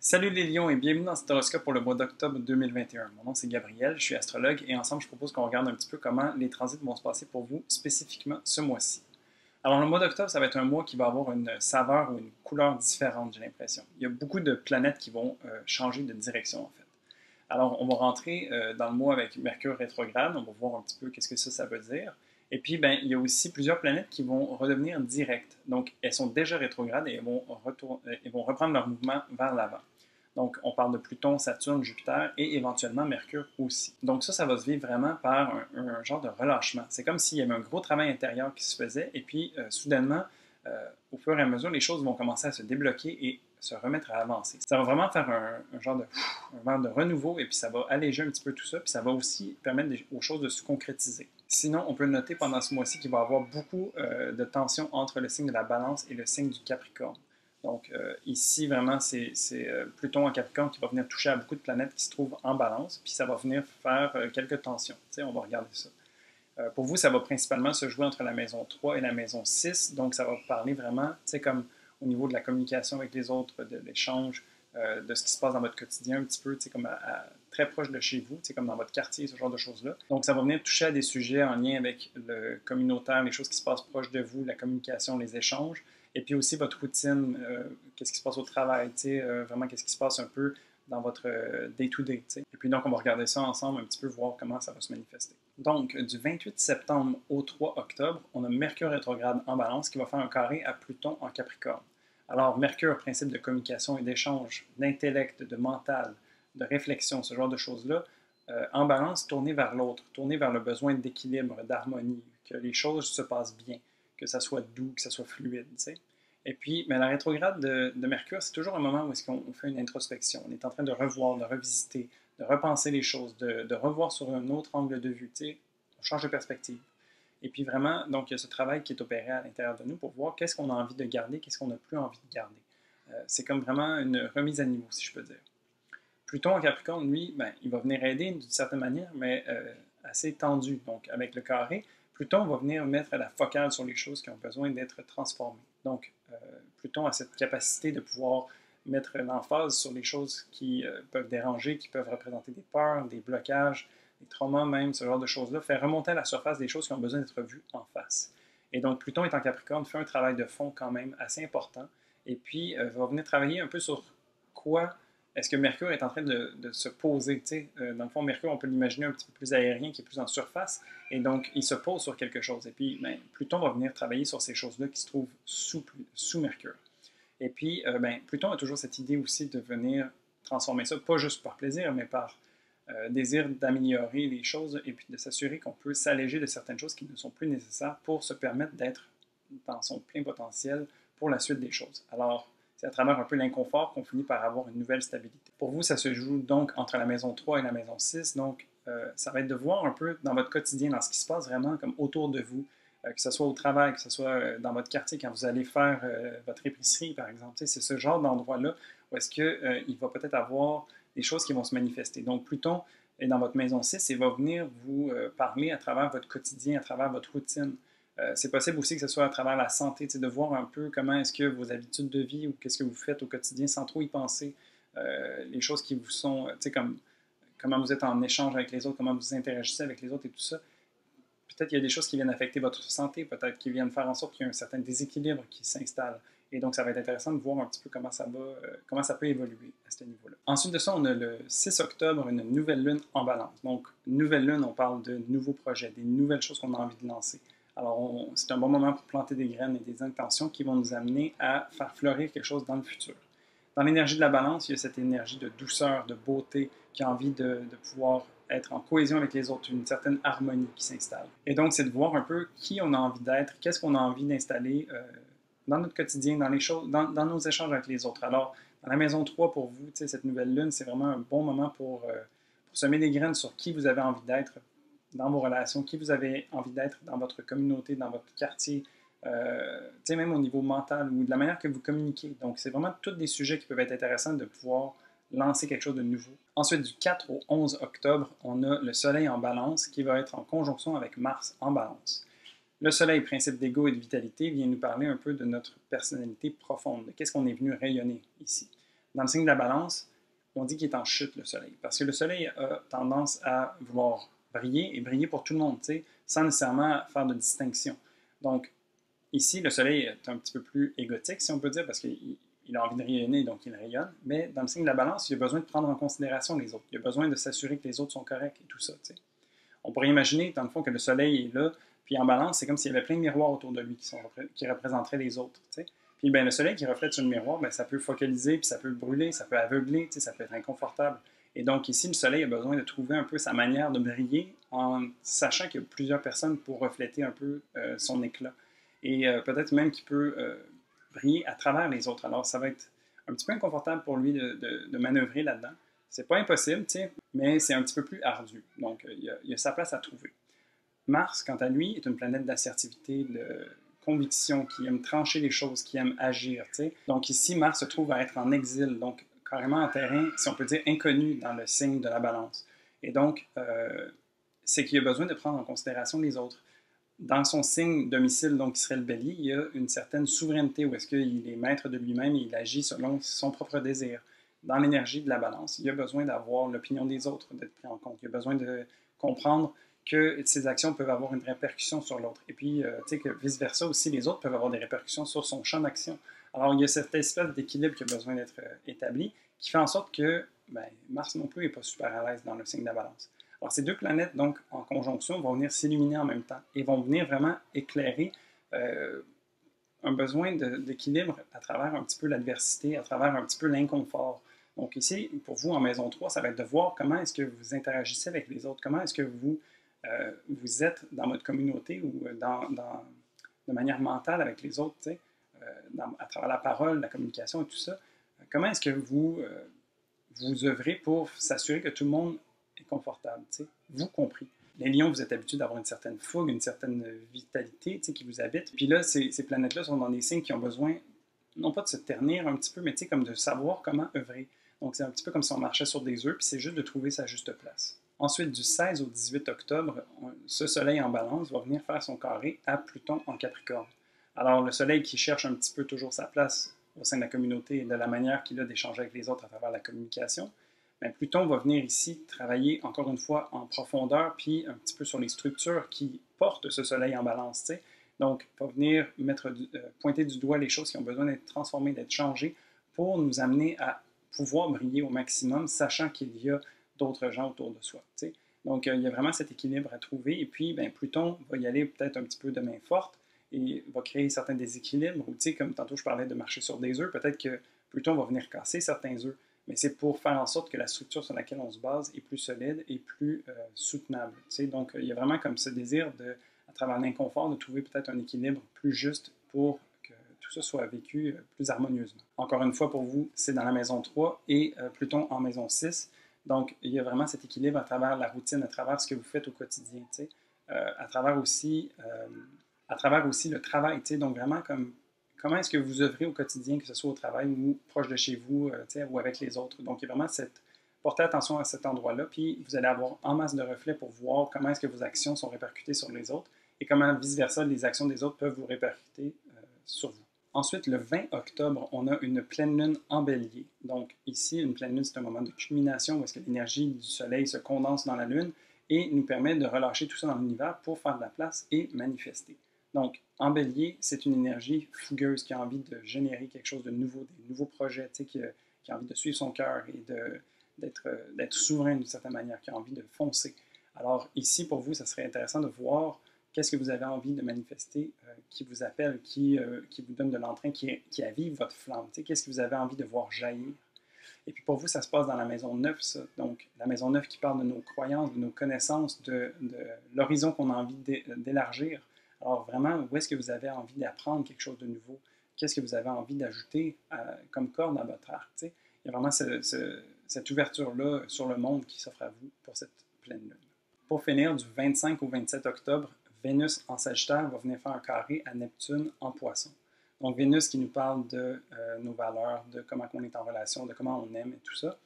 Salut les lions et bienvenue dans cet horoscope pour le mois d'octobre 2021. Mon nom c'est Gabriel, je suis astrologue et ensemble je propose qu'on regarde un petit peu comment les transits vont se passer pour vous spécifiquement ce mois-ci. Alors le mois d'octobre, ça va être un mois qui va avoir une saveur ou une couleur différente, j'ai l'impression. Il y a beaucoup de planètes qui vont changer de direction en fait. Alors on va rentrer dans le mois avec Mercure rétrograde, on va voir un petit peu qu'est-ce que ça veut dire. Et puis, ben, il y a aussi plusieurs planètes qui vont redevenir directes. Donc, elles sont déjà rétrogrades et elles vont reprendre leur mouvement vers l'avant. Donc, on parle de Pluton, Saturne, Jupiter et éventuellement Mercure aussi. Donc, ça va se vivre vraiment par un genre de relâchement. C'est comme s'il y avait un gros travail intérieur qui se faisait et puis, soudainement, au fur et à mesure, les choses vont commencer à se débloquer et se remettre à avancer. Ça va vraiment faire un genre de renouveau et puis ça va alléger un petit peu tout ça, puis ça va aussi permettre aux choses de se concrétiser. Sinon, on peut noter pendant ce mois-ci qu'il va y avoir beaucoup de tensions entre le signe de la Balance et le signe du Capricorne. Donc ici, vraiment, c'est Pluton en Capricorne qui va venir toucher à beaucoup de planètes qui se trouvent en Balance, puis ça va venir faire quelques tensions. T'sais, on va regarder ça. Pour vous, ça va principalement se jouer entre la maison 3 et la maison 6, donc ça va parler vraiment, comme au niveau de la communication avec les autres, de l'échange, de ce qui se passe dans votre quotidien un petit peu, comme très proche de chez vous, comme dans votre quartier, ce genre de choses-là. Donc ça va venir toucher à des sujets en lien avec le communautaire, les choses qui se passent proche de vous, la communication, les échanges, et puis aussi votre routine, qu'est-ce qui se passe au travail, vraiment qu'est-ce qui se passe un peu dans votre day-to-day. Et puis donc on va regarder ça ensemble un petit peu, voir comment ça va se manifester. Donc, du 28 septembre au 3 octobre, on a Mercure rétrograde en Balance qui va faire un carré à Pluton en Capricorne. Alors, Mercure, principe de communication et d'échange, d'intellect, de mental, de réflexion, ce genre de choses-là, en Balance, tourner vers l'autre, tourner vers le besoin d'équilibre, d'harmonie, que les choses se passent bien, que ça soit doux, que ça soit fluide, tu sais. Et puis, mais la rétrograde de Mercure, c'est toujours un moment où est-ce qu'on fait une introspection. On est en train de revoir, de revisiter, de repenser les choses, de revoir sur un autre angle de vue. Tu sais, on change de perspective. Et puis vraiment, donc il y a ce travail qui est opéré à l'intérieur de nous pour voir qu'est-ce qu'on a envie de garder, qu'est-ce qu'on n'a plus envie de garder. C'est comme vraiment une remise à niveau, si je peux dire. Pluton en Capricorne, lui, ben, il va venir aider d'une certaine manière, mais assez tendu. Donc avec le carré, Pluton va venir mettre la focale sur les choses qui ont besoin d'être transformées. Donc Pluton a cette capacité de pouvoir mettre l'emphase sur les choses qui peuvent déranger, qui peuvent représenter des peurs, des blocages, des traumas même, ce genre de choses-là, faire remonter à la surface des choses qui ont besoin d'être vues en face. Et donc Pluton est en Capricorne, fait un travail de fond quand même assez important, et puis va venir travailler un peu sur quoi est-ce que Mercure est en train de se poser. Dans le fond, Mercure, on peut l'imaginer un petit peu plus aérien, qui est plus en surface, et donc il se pose sur quelque chose. Et puis ben, Pluton va venir travailler sur ces choses-là qui se trouvent sous Mercure. Et puis, ben, Pluton a toujours cette idée aussi de venir transformer ça, pas juste par plaisir, mais par désir d'améliorer les choses et puis de s'assurer qu'on peut s'alléger de certaines choses qui ne sont plus nécessaires pour se permettre d'être dans son plein potentiel pour la suite des choses. Alors, c'est à travers un peu l'inconfort qu'on finit par avoir une nouvelle stabilité. Pour vous, ça se joue donc entre la maison 3 et la maison 6, donc ça va être de voir un peu dans votre quotidien, dans ce qui se passe vraiment comme autour de vous, que ce soit au travail, que ce soit dans votre quartier, quand vous allez faire votre épicerie, par exemple. C'est ce genre d'endroit-là où est-ce qu'il va peut-être avoir des choses qui vont se manifester. Donc, Pluton est dans votre maison 6 et va venir vous parler à travers votre quotidien, à travers votre routine. C'est possible aussi que ce soit à travers la santé, de voir un peu comment est-ce que vos habitudes de vie ou qu'est-ce que vous faites au quotidien sans trop y penser, les choses qui vous sont, comme comment vous êtes en échange avec les autres, comment vous interagissez avec les autres et tout ça. Peut-être qu'il y a des choses qui viennent affecter votre santé, peut-être qui viennent faire en sorte qu'il y a un certain déséquilibre qui s'installe. Et donc, ça va être intéressant de voir un petit peu comment ça peut évoluer à ce niveau-là. Ensuite de ça, on a le 6 octobre, une nouvelle lune en Balance. Donc, nouvelle lune, on parle de nouveaux projets, des nouvelles choses qu'on a envie de lancer. Alors, c'est un bon moment pour planter des graines et des intentions qui vont nous amener à faire fleurir quelque chose dans le futur. Dans l'énergie de la Balance, il y a cette énergie de douceur, de beauté, qui a envie de pouvoir être en cohésion avec les autres, une certaine harmonie qui s'installe. Et donc, c'est de voir un peu qui on a envie d'être, qu'est-ce qu'on a envie d'installer dans notre quotidien, dans les choses, dans nos échanges avec les autres. Alors, dans la maison 3, pour vous, cette nouvelle lune, c'est vraiment un bon moment pour semer des graines sur qui vous avez envie d'être dans vos relations, qui vous avez envie d'être dans votre communauté, dans votre quartier, même au niveau mental ou de la manière que vous communiquez. Donc, c'est vraiment tous des sujets qui peuvent être intéressants de pouvoir lancer quelque chose de nouveau. Ensuite, du 4 au 11 octobre, on a le Soleil en Balance qui va être en conjonction avec Mars en Balance. Le Soleil, principe d'ego et de vitalité, vient nous parler un peu de notre personnalité profonde, de qu'est-ce qu'on est venu rayonner ici. Dans le signe de la balance, on dit qu'il est en chute, le soleil, parce que le soleil a tendance à vouloir briller et briller pour tout le monde, sans nécessairement faire de distinction. Donc, ici, le soleil est un petit peu plus égotique, si on peut dire, parce qu'il a envie de rayonner, donc il rayonne. Mais dans le signe de la balance, il a besoin de prendre en considération les autres. Il a besoin de s'assurer que les autres sont corrects et tout ça. On pourrait imaginer, dans le fond, que le soleil est là, puis en balance, c'est comme s'il y avait plein de miroirs autour de lui qui représenteraient les autres. Puis le soleil qui reflète sur le miroir, ça peut focaliser, puis ça peut brûler, ça peut aveugler, ça peut être inconfortable. Et donc ici, le soleil a besoin de trouver un peu sa manière de briller en sachant qu'il y a plusieurs personnes pour refléter un peu son éclat. Et peut-être même qu'il peut briller à travers les autres. Alors ça va être un petit peu inconfortable pour lui de manœuvrer là-dedans. C'est pas impossible, mais c'est un petit peu plus ardu. Donc il y a sa place à trouver. Mars, quant à lui, est une planète d'assertivité, de conviction, qui aime trancher les choses, qui aime agir. Donc ici, Mars se trouve à être en exil, donc carrément en terrain, si on peut dire, inconnu dans le signe de la balance. Et donc, c'est qu'il a besoin de prendre en considération les autres. Dans son signe domicile, donc qui serait le bélier, il y a une certaine souveraineté où est-ce qu'il est maître de lui-même et il agit selon son propre désir. Dans l'énergie de la balance, il a besoin d'avoir l'opinion des autres, d'être pris en compte. Il a besoin de comprendre que ses actions peuvent avoir une répercussion sur l'autre. Et puis, que vice-versa aussi, les autres peuvent avoir des répercussions sur son champ d'action. Alors, il y a cette espèce d'équilibre qui a besoin d'être établi, qui fait en sorte que Mars non plus n'est pas super à l'aise dans le signe de la balance. Alors, ces deux planètes, donc, en conjonction, vont venir s'illuminer en même temps et vont venir vraiment éclairer un besoin d'équilibre à travers un petit peu l'adversité, à travers un petit peu l'inconfort. Donc ici, pour vous, en maison 3, ça va être de voir comment est-ce que vous interagissez avec les autres, comment est-ce que vous êtes dans votre communauté ou de manière mentale avec les autres, à travers la parole, la communication et tout ça. Comment est-ce que vous œuvrez pour s'assurer que tout le monde est confortable, vous compris. Les lions, vous êtes habitués d'avoir une certaine fougue, une certaine vitalité qui vous habite. Puis là, ces planètes-là sont dans des signes qui ont besoin, non pas de se ternir un petit peu, mais comme de savoir comment œuvrer. Donc c'est un petit peu comme si on marchait sur des œufs, puis c'est juste de trouver sa juste place. Ensuite, du 16 au 18 octobre, ce soleil en balance va venir faire son carré à Pluton en Capricorne. Alors le soleil qui cherche un petit peu toujours sa place au sein de la communauté et de la manière qu'il a d'échanger avec les autres à travers la communication, Pluton va venir ici travailler encore une fois en profondeur, puis un petit peu sur les structures qui portent ce soleil en balance. Donc, va venir pointer du doigt les choses qui ont besoin d'être transformées, d'être changées pour nous amener à pouvoir briller au maximum, sachant qu'il y a d'autres gens autour de soi. Donc, il y a vraiment cet équilibre à trouver. Et puis, Pluton va y aller peut-être un petit peu de main forte et va créer certains déséquilibres. Ou, comme tantôt je parlais de marcher sur des œufs, peut-être que Pluton va venir casser certains œufs. Mais c'est pour faire en sorte que la structure sur laquelle on se base est plus solide et plus soutenable. Donc, il y a vraiment comme ce désir, à travers l'inconfort, de trouver peut-être un équilibre plus juste pour que tout ça soit vécu plus harmonieusement. Encore une fois, pour vous, c'est dans la maison 3 et Pluton en maison 6. Donc, il y a vraiment cet équilibre à travers la routine, à travers ce que vous faites au quotidien, à travers aussi le travail. Donc, vraiment comme comment est-ce que vous œuvrez au quotidien, que ce soit au travail ou proche de chez vous, ou avec les autres. Donc, il y a vraiment portez attention à cet endroit-là, puis vous allez avoir en masse de reflets pour voir comment est-ce que vos actions sont répercutées sur les autres et comment, vice-versa, les actions des autres peuvent vous répercuter sur vous. Ensuite, le 20 octobre, on a une pleine lune en bélier. Donc, ici, une pleine lune, c'est un moment de culmination où est-ce que l'énergie du soleil se condense dans la lune et nous permet de relâcher tout ça dans l'univers pour faire de la place et manifester. Donc, en bélier, c'est une énergie fougueuse qui a envie de générer quelque chose de nouveau, des nouveaux projets, qui a envie de suivre son cœur et d'être souverain d'une certaine manière, qui a envie de foncer. Alors ici, pour vous, ça serait intéressant de voir qu'est-ce que vous avez envie de manifester, qui vous appelle, qui vous donne de l'entrain, qui avive votre flamme. Qu'est-ce que vous avez envie de voir jaillir. Et puis pour vous, ça se passe dans la maison 9, ça. Donc, la maison 9 qui parle de nos croyances, de nos connaissances, de l'horizon qu'on a envie d'élargir. Alors vraiment, où est-ce que vous avez envie d'apprendre quelque chose de nouveau? Qu'est-ce que vous avez envie d'ajouter comme corde à votre arc? Il y a vraiment cette ouverture-là sur le monde qui s'offre à vous pour cette pleine lune. Pour finir, du 25 au 27 octobre, Vénus en Sagittaire va venir faire un carré à Neptune en Poisson. Donc Vénus qui nous parle de nos valeurs, de comment on est en relation, de comment on aime et tout ça.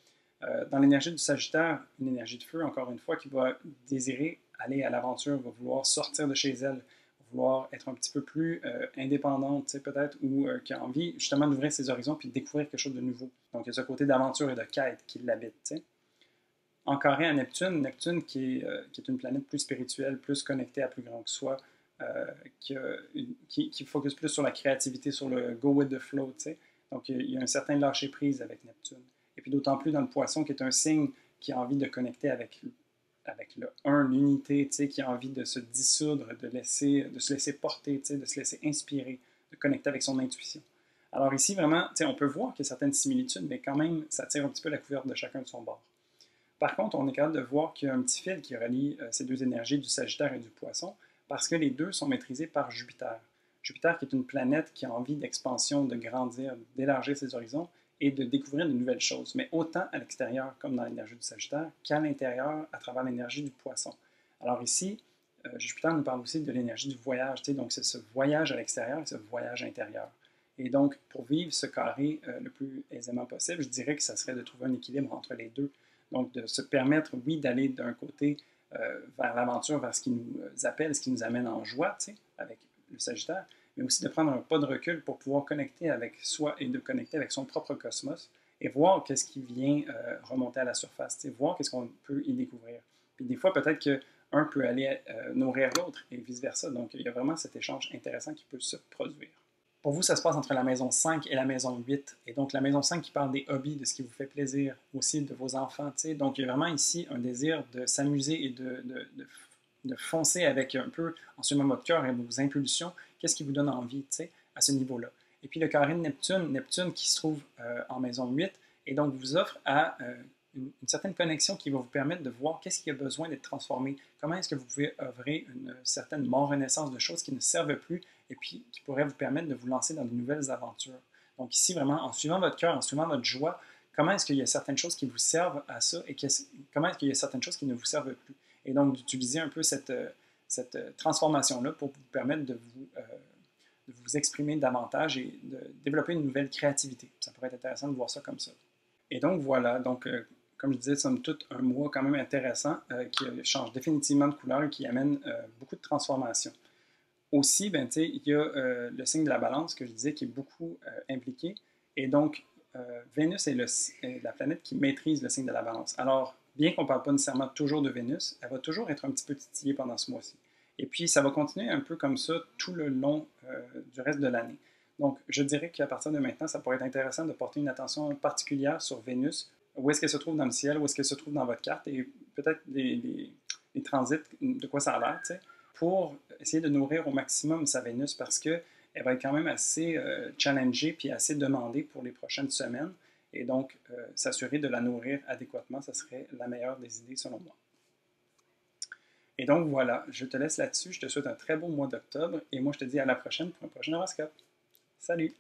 Dans l'énergie du Sagittaire, une énergie de feu, encore une fois, qui va désirer aller à l'aventure, va vouloir sortir de chez elle, vouloir être un petit peu plus indépendante, peut-être, ou qui a envie justement d'ouvrir ses horizons puis de découvrir quelque chose de nouveau. Donc, il y a ce côté d'aventure et de quête qui l'habite. En carré à Neptune, Neptune qui est une planète plus spirituelle, plus connectée à plus grand que soi, qui focus plus sur la créativité, sur le go with the flow. Donc, il y a un certain lâcher-prise avec Neptune. Et puis d'autant plus dans le Poisson, qui est un signe qui a envie de connecter avec le un, l'unité, qui a envie de se dissoudre, de se laisser porter, de se laisser inspirer, de connecter avec son intuition. Alors ici, vraiment, on peut voir qu'il y a certaines similitudes, mais quand même, ça tire un petit peu la couverture de chacun de son bord. Par contre, on est capable de voir qu'il y a un petit fil qui relie ces deux énergies du Sagittaire et du Poisson, parce que les deux sont maîtrisés par Jupiter. Jupiter qui est une planète qui a envie d'expansion, de grandir, d'élargir ses horizons et de découvrir de nouvelles choses, mais autant à l'extérieur comme dans l'énergie du Sagittaire qu'à l'intérieur à travers l'énergie du Poisson. Alors ici, Jupiter nous parle aussi de l'énergie du voyage, donc c'est ce voyage à l'extérieur et ce voyage intérieur. Et donc, pour vivre ce carré le plus aisément possible, je dirais que ça serait de trouver un équilibre entre les deux. Donc, de se permettre, oui, d'aller d'un côté vers l'aventure, vers ce qui nous appelle, ce qui nous amène en joie, avec le Sagittaire, mais aussi de prendre un pas de recul pour pouvoir connecter avec soi et de connecter avec son propre cosmos et voir qu'est-ce qui vient remonter à la surface, voir qu'est-ce qu'on peut y découvrir. Puis des fois, peut-être qu'un peut aller nourrir l'autre et vice-versa. Donc, il y a vraiment cet échange intéressant qui peut se produire. Pour vous, ça se passe entre la maison 5 et la maison 8. Et donc, la maison 5 qui parle des hobbies, de ce qui vous fait plaisir, aussi de vos enfants. Donc, il y a vraiment ici un désir de s'amuser et de foncer avec un peu, en suivant votre cœur et vos impulsions, qu'est-ce qui vous donne envie à ce niveau-là. Et puis, le carré de Neptune, Neptune qui se trouve en maison 8, et donc vous offre à une certaine connexion qui va vous permettre de voir qu'est-ce qui a besoin d'être transformé, comment est-ce que vous pouvez œuvrer une certaine mort-renaissance de choses qui ne servent plus et puis qui pourraient vous permettre de vous lancer dans de nouvelles aventures. Donc ici, vraiment, en suivant votre cœur, en suivant votre joie, comment est-ce qu'il y a certaines choses qui vous servent à ça et comment est-ce qu'il y a certaines choses qui ne vous servent plus. Et donc d'utiliser un peu cette transformation-là pour vous permettre de vous exprimer davantage et de développer une nouvelle créativité. Ça pourrait être intéressant de voir ça comme ça. Et donc voilà, donc comme je disais, somme toute, un mois quand même intéressant qui change définitivement de couleur et qui amène beaucoup de transformations. Aussi, ben, il y a le signe de la balance que je disais qui est beaucoup impliqué. Et donc, Vénus est la planète qui maîtrise le signe de la balance. Alors, bien qu'on ne parle pas nécessairement toujours de Vénus, elle va toujours être un petit peu titillée pendant ce mois-ci. Et puis, ça va continuer un peu comme ça tout le long du reste de l'année. Donc, je dirais qu'à partir de maintenant, ça pourrait être intéressant de porter une attention particulière sur Vénus. Où est-ce qu'elle se trouve dans le ciel, où est-ce qu'elle se trouve dans votre carte, et peut-être les transits, de quoi ça a l'air, tu sais, pour essayer de nourrir au maximum sa Vénus parce qu'elle va être quand même assez challengée puis assez demandée pour les prochaines semaines. Et donc, s'assurer de la nourrir adéquatement, ça serait la meilleure des idées selon moi. Et donc voilà, je te laisse là-dessus. Je te souhaite un très beau mois d'octobre et moi je te dis à la prochaine pour un prochain horoscope. Salut!